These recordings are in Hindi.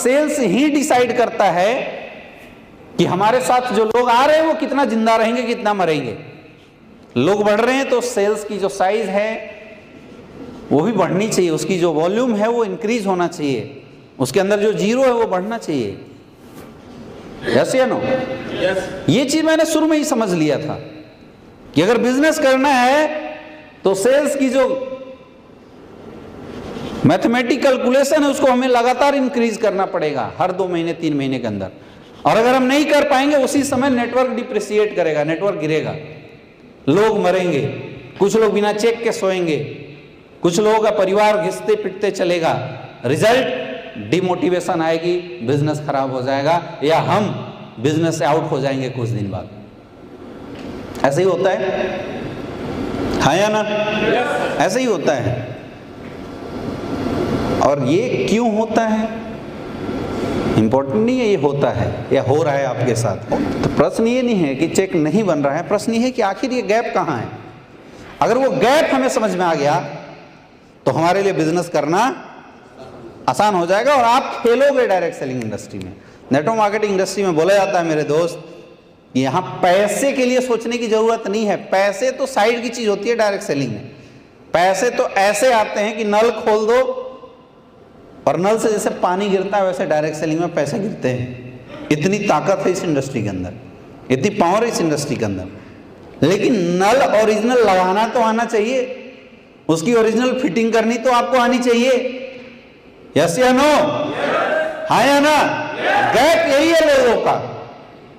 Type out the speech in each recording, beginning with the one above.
सेल्स ही डिसाइड करता है कि हमारे साथ जो लोग आ रहे हैं वो कितना जिंदा रहेंगे, कितना मरेंगे। लोग बढ़ रहे हैं तो सेल्स की जो साइज है वो भी बढ़नी चाहिए, उसकी जो वॉल्यूम है वो इंक्रीज होना चाहिए, उसके अंदर जो जीरो है वो बढ़ना चाहिए। यस या नो? ये चीज मैंने शुरू में ही समझ लिया था कि अगर बिजनेस करना है तो सेल्स की जो मैथमेटिक कैलकुलेशन है उसको हमें लगातार इंक्रीज करना पड़ेगा हर 2 महीने 3 महीने के अंदर। और अगर हम नहीं कर पाएंगे उसी समय नेटवर्क डिप्रिसिएट करेगा, नेटवर्क गिरेगा, लोग मरेंगे, कुछ लोग बिना चेक के सोएंगे, कुछ लोगों का परिवार घिसते पिटते चलेगा, रिजल्ट डिमोटिवेशन आएगी, बिजनेस खराब हो जाएगा या हम बिजनेस से आउट हो जाएंगे कुछ दिन बाद। ऐसे ही होता है या ना? ऐसे ही होता है। और ये क्यों होता है इंपॉर्टेंट नहीं है, ये होता है या हो रहा है आपके साथ। तो प्रश्न ये नहीं है कि चेक नहीं बन रहा है, प्रश्न ये है कि आखिर ये गैप कहाँ है। अगर वो गैप हमें समझ में आ गया तो हमारे लिए बिजनेस करना आसान हो जाएगा और आप खेलोगे डायरेक्ट सेलिंग इंडस्ट्री में। नेटवर्क मार्केटिंग इंडस्ट्री में बोला जाता है मेरे दोस्त, यहाँ पैसे के लिए सोचने की जरूरत नहीं है। पैसे तो साइड की चीज होती है डायरेक्ट सेलिंग में। पैसे तो ऐसे आते हैं कि नल खोल दो और नल से जैसे पानी गिरता है वैसे डायरेक्ट सेलिंग में पैसे गिरते हैं। इतनी ताकत है इस इंडस्ट्री के अंदर, इतनी पावर है इस इंडस्ट्री के अंदर। लेकिन नल ओरिजिनल लगाना तो आना चाहिए, उसकी ओरिजिनल फिटिंग करनी तो आपको आनी चाहिए। यस या नो? हाँ या ना? गैप यही है लोगों का,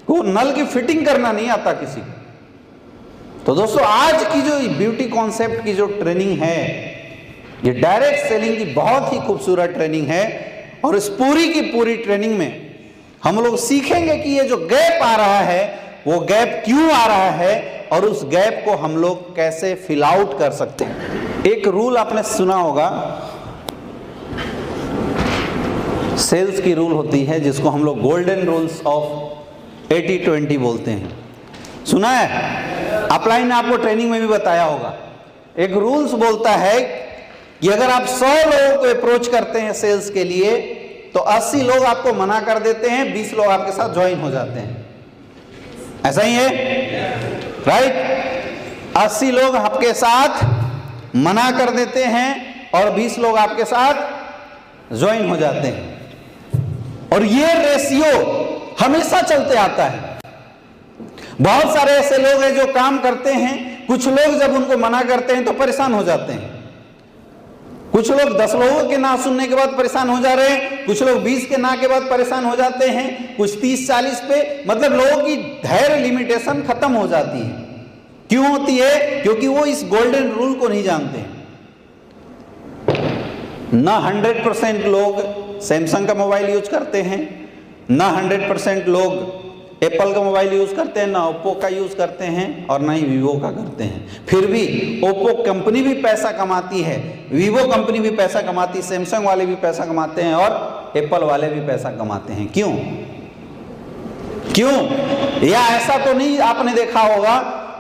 को नल की फिटिंग करना नहीं आता किसी को। तो दोस्तों आज की जो ब्यूटी कॉन्सेप्ट की जो ट्रेनिंग है ये डायरेक्ट सेलिंग की बहुत ही खूबसूरत ट्रेनिंग है। और इस पूरी की पूरी ट्रेनिंग में हम लोग सीखेंगे कि ये जो गैप आ रहा है वो गैप क्यों आ रहा है और उस गैप को हम लोग कैसे फिल आउट कर सकते हैं। एक रूल आपने सुना होगा, सेल्स की रूल होती है जिसको हम लोग गोल्डन रूल्स ऑफ 80-20 बोलते हैं। सुना है? अपलाइन ने आपको ट्रेनिंग में भी बताया होगा। एक रूल्स बोलता है कि अगर आप 100 लोगों को अप्रोच करते हैं सेल्स के लिए तो 80 लोग आपको मना कर देते हैं, 20 लोग आपके साथ ज्वाइन हो जाते हैं। ऐसा ही है, राइट? 80 लोग आपके साथ मना कर देते हैं और 20 लोग आपके साथ ज्वाइन हो जाते हैं। और ये रेशियो हमेशा चलते आता है। बहुत सारे ऐसे लोग हैं जो काम करते हैं, कुछ लोग जब उनको मना करते हैं तो परेशान हो जाते हैं। कुछ लोग 10 लोगों के ना सुनने के बाद परेशान हो जा रहे हैं, कुछ लोग 20 के ना के बाद परेशान हो जाते हैं, कुछ 30-40 पे। मतलब लोगों की धैर्य लिमिटेशन खत्म हो जाती है। क्यों होती है? क्योंकि वो इस गोल्डन रूल को नहीं जानते हैं। ना 100% लोग सैमसंग का मोबाइल यूज करते हैं, ना 100% लोग एप्पल का मोबाइल यूज करते हैं, ना ओप्पो का यूज करते हैं और ना ही वीवो का करते हैं। फिर भी ओप्पो कंपनी भी पैसा कमाती है, वीवो कंपनी भी पैसा कमाती है, सैमसंग वाले भी पैसा कमाते हैं और एप्पल वाले भी पैसा कमाते हैं। क्यों? या ऐसा तो नहीं आपने देखा होगा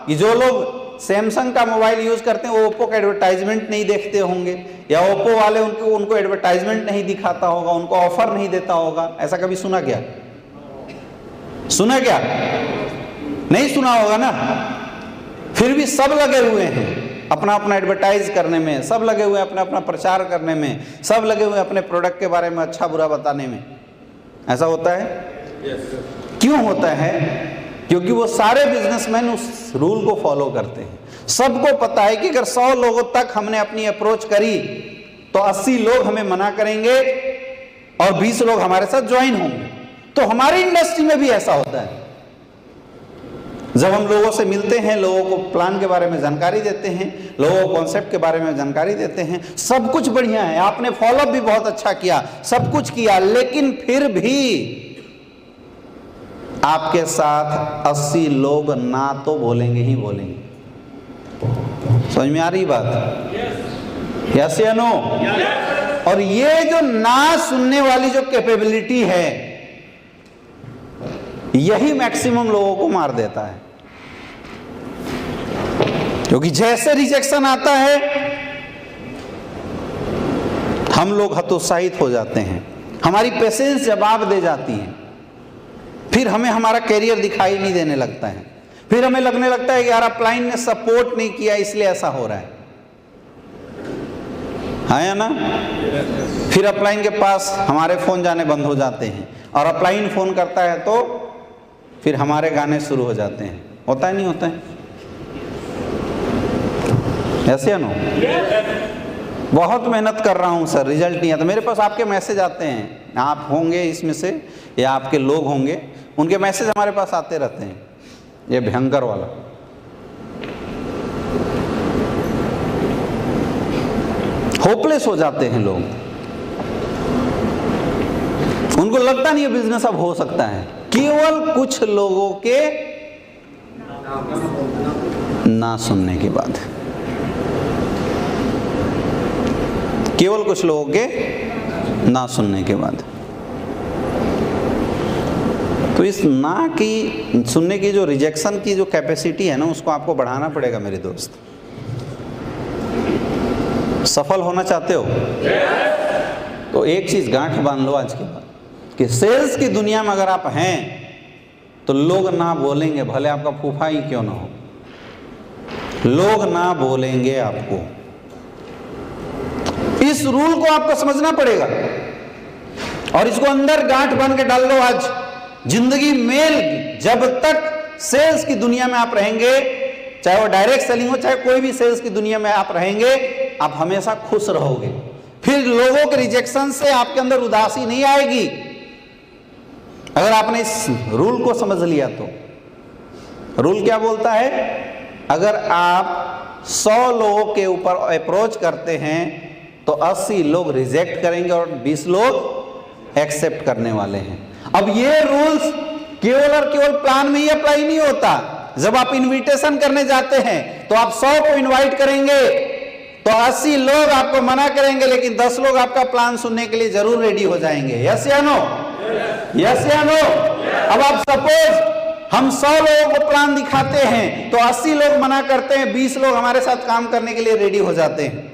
कि जो लोग सैमसंग का मोबाइल यूज करते हैं वो ओप्पो का एडवर्टाइजमेंट नहीं देखते होंगे, या ओप्पो वाले उनको एडवर्टाइजमेंट नहीं दिखाता होगा, उनको ऑफर नहीं देता होगा। ऐसा कभी सुना क्या? सुना क्या? नहीं सुना होगा ना। फिर भी सब लगे हुए हैं अपना अपना एडवर्टाइज करने में, सब लगे हुए हैं अपना अपना प्रचार करने में, सब लगे हुए हैं अपने प्रोडक्ट के बारे में अच्छा बुरा बताने में। ऐसा होता है? क्यों होता है? क्योंकि वो सारे बिजनेसमैन उस रूल को फॉलो करते हैं। सबको पता है कि अगर 100 लोगों तक हमने अपनी अप्रोच करी तो 80 लोग हमें मना करेंगे और 20 लोग हमारे साथ ज्वाइन होंगे। तो हमारी इंडस्ट्री में भी ऐसा होता है। जब हम लोगों से मिलते हैं, लोगों को प्लान के बारे में जानकारी देते हैं, लोगों को कॉन्सेप्ट के बारे में जानकारी देते हैं, सब कुछ बढ़िया है, आपने फॉलोअप भी बहुत अच्छा किया, सब कुछ किया, लेकिन फिर भी आपके साथ 80 लोग ना तो बोलेंगे ही बोलेंगे। समझ में आ रही बात? यस या नो? और ये जो ना सुनने वाली जो कैपेबिलिटी है यही मैक्सिमम लोगों को मार देता है। क्योंकि जैसे रिजेक्शन आता है हम लोग हतोत्साहित हो जाते हैं, हमारी पेशेंस जवाब दे जाती है, फिर हमें हमारा कैरियर दिखाई नहीं देने लगता है, फिर हमें लगने लगता है कि यार अपलाइन ने सपोर्ट नहीं किया इसलिए ऐसा हो रहा है या ना। फिर अपलाइन के पास हमारे फ़ोन जाने बंद हो जाते हैं और अपलाइन फ़ोन करता है तो फिर हमारे गाने शुरू हो जाते हैं। होता है नहीं होता है ऐसे नो? बहुत मेहनत कर रहा हूँ सर, रिजल्ट नहीं आता। मेरे पास आपके मैसेज आते हैं, आप होंगे इसमें से या आपके लोग होंगे, उनके मैसेज हमारे पास आते रहते हैं, ये भयंकर वाला। होपलेस हो जाते हैं लोग, उनको लगता नहीं है बिजनेस अब हो सकता है, केवल कुछ लोगों के ना सुनने के बाद, केवल कुछ लोगों के ना सुनने के बाद। तो इस ना की सुनने की जो रिजेक्शन की जो कैपेसिटी है ना, उसको आपको बढ़ाना पड़ेगा मेरे दोस्त। सफल होना चाहते हो तो एक चीज गांठ बांध लो आज के बाद कि सेल्स की दुनिया में अगर आप हैं तो लोग ना बोलेंगे, भले आपका फूफा ही क्यों ना हो, लोग ना बोलेंगे आपको। इस रूल को आपको समझना पड़ेगा और इसको अंदर गांठ बांध के डाल दो आज। जिंदगी में जब तक सेल्स की दुनिया में आप रहेंगे, चाहे वो डायरेक्ट सेलिंग हो चाहे कोई भी सेल्स की दुनिया में आप रहेंगे, आप हमेशा खुश रहोगे। फिर लोगों के रिजेक्शन से आपके अंदर उदासी नहीं आएगी अगर आपने इस रूल को समझ लिया तो। रूल क्या बोलता है? अगर आप 100 लोगों के ऊपर अप्रोच करते हैं तो 80 लोग रिजेक्ट करेंगे और 20 लोग एक्सेप्ट करने वाले हैं। अब ये रूल्स केवल और केवल प्लान में ही अप्लाई नहीं होता। जब आप इनविटेशन करने जाते हैं तो आप 100 को इनवाइट करेंगे तो 80 लोग आपको मना करेंगे, लेकिन 10 लोग आपका प्लान सुनने के लिए जरूर रेडी हो जाएंगे। यस या नो? यस या नो? अब आप सपोज हम 100 लोगों को प्लान दिखाते हैं तो 80 लोग मना करते हैं, 20 लोग हमारे साथ काम करने के लिए रेडी हो जाते हैं,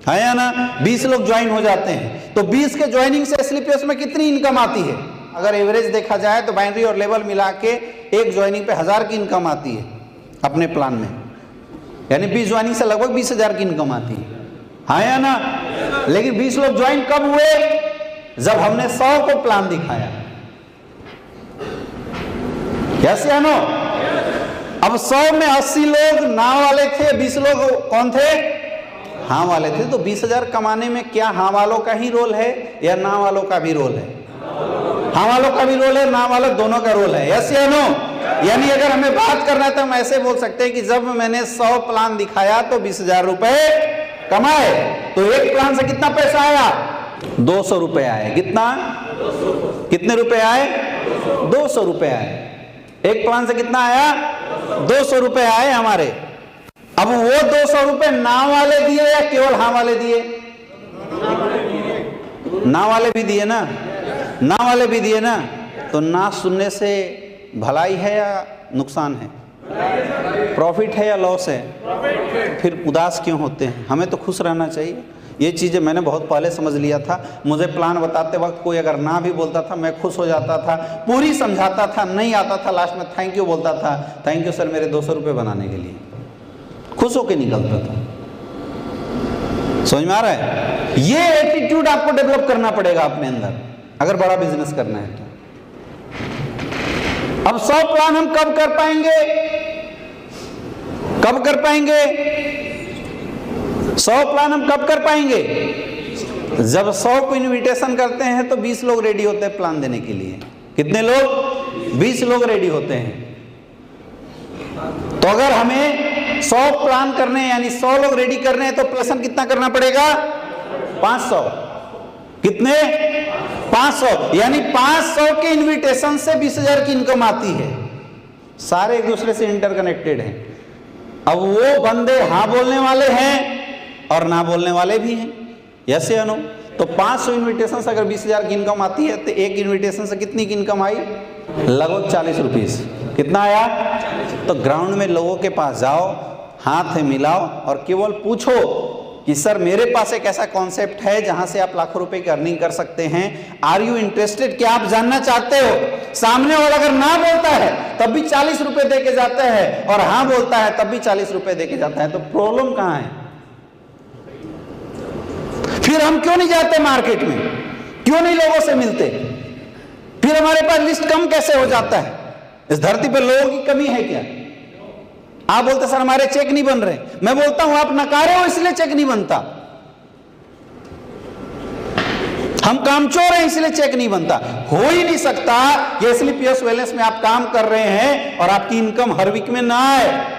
है या ना? 20 लोग ज्वाइन हो जाते हैं तो 20 के ज्वाइनिंग से स्लीपर्स में कितनी इनकम आती है? अगर एवरेज देखा जाए तो बाइनरी और लेवल मिला के एक ज्वाइनिंग पे 1000 की इनकम आती है अपने प्लान में, यानी 20 ज्वाइनिंग से लगभग 20,000 की इनकम आती है या ना? लेकिन 20 लोग ज्वाइन कब हुए? जब हमने 100 को प्लान दिखाया। यस या नो? अब 100 में 80 लोग ना वाले थे, 20 लोग कौन थे? हाँ वाले थे। तो 20,000 कमाने में क्या हाँ वालों का ही रोल है या ना वालों का भी रोल है? हाँ वालों का भी रोल है, ना वालों दोनों का रोल है। यस या नो? यानी अगर हमें बात करना है तो हम ऐसे बोल सकते हैं कि जब मैंने 100 प्लान दिखाया तो 20,000 रुपए कमाए। तो एक प्लान से कितना पैसा आया? 200 रुपए आए। कितना? कितने रुपए आए? 200 रुपए आए। एक प्लान से कितना आया? 200 रुपए आए हमारे। अब वो 200 रुपए ना वाले दिए या केवल हाँ वाले दिए? ना वाले भी दिए ना, ना वाले भी दिए ना। तो ना सुनने से भलाई है या नुकसान है? प्रॉफिट है या लॉस है? फिर उदास क्यों होते हैं? हमें तो खुश रहना चाहिए। ये चीज़ें मैंने बहुत पहले समझ लिया था। मुझे प्लान बताते वक्त कोई अगर ना भी बोलता था मैं खुश हो जाता था, पूरी समझाता था, नहीं आता था लास्ट में थैंक यू बोलता था, थैंक यू सर मेरे 200 रुपये बनाने के लिए, खुश होकर निकलता था। समझ में आ रहा है? ये एटीट्यूड आपको डेवलप करना पड़ेगा अपने अंदर अगर बड़ा बिजनेस करना है तो। अब 100 प्लान हम कब कर पाएंगे? कब कर पाएंगे? 100 प्लान हम कब कर पाएंगे? जब 100 को इनविटेशन करते हैं तो 20 लोग रेडी होते हैं प्लान देने के लिए। कितने लोग? 20 लोग रेडी होते हैं। तो अगर हमें 100 प्लान करने यानी 100 लोग रेडी करने हैं तो प्लसन कितना करना पड़ेगा? 500। कितने? 500। यानी 500 के इनविटेशन से 20,000 की इनकम आती है। सारे एक दूसरे से इंटरकनेक्टेड हैं। अब वो बंदे हाँ बोलने वाले हैं और ना बोलने वाले भी हैं। यस या नो? तो 500 इन्विटेशन से अगर 20,000 की इनकम आती है तो एक इन्विटेशन से कितनी की इनकम आई? लगभग 40 रुपीस। कितना आया? तो ग्राउंड में लोगों के पास जाओ, हाथ मिलाओ और केवल पूछो कि सर मेरे पास एक ऐसा कॉन्सेप्ट है जहां से आप लाखों रुपए की अर्निंग कर सकते हैं, आर यू इंटरेस्टेड, क्या आप जानना चाहते हो? सामने वाला अगर ना बोलता है तब भी 40 रुपए दे के जाता है, और हाँ बोलता है तब भी 40 रुपए दे के जाता है, तो प्रॉब्लम कहां है? फिर हम क्यों नहीं जाते मार्केट में, क्यों नहीं लोगों से मिलते, फिर हमारे पास लिस्ट कम कैसे हो जाता है? इस धरती पर लोगों की कमी है क्या? आप बोलते सर हमारे चेक नहीं बन रहे, मैं बोलता हूं आप नकारे हो इसलिए चेक नहीं बनता, हम कामचोर हैं इसलिए चेक नहीं बनता। हो ही नहीं सकता ये स्लीपियस वेलनेस में आप काम कर रहे हैं और आपकी इनकम हर वीक में ना आए।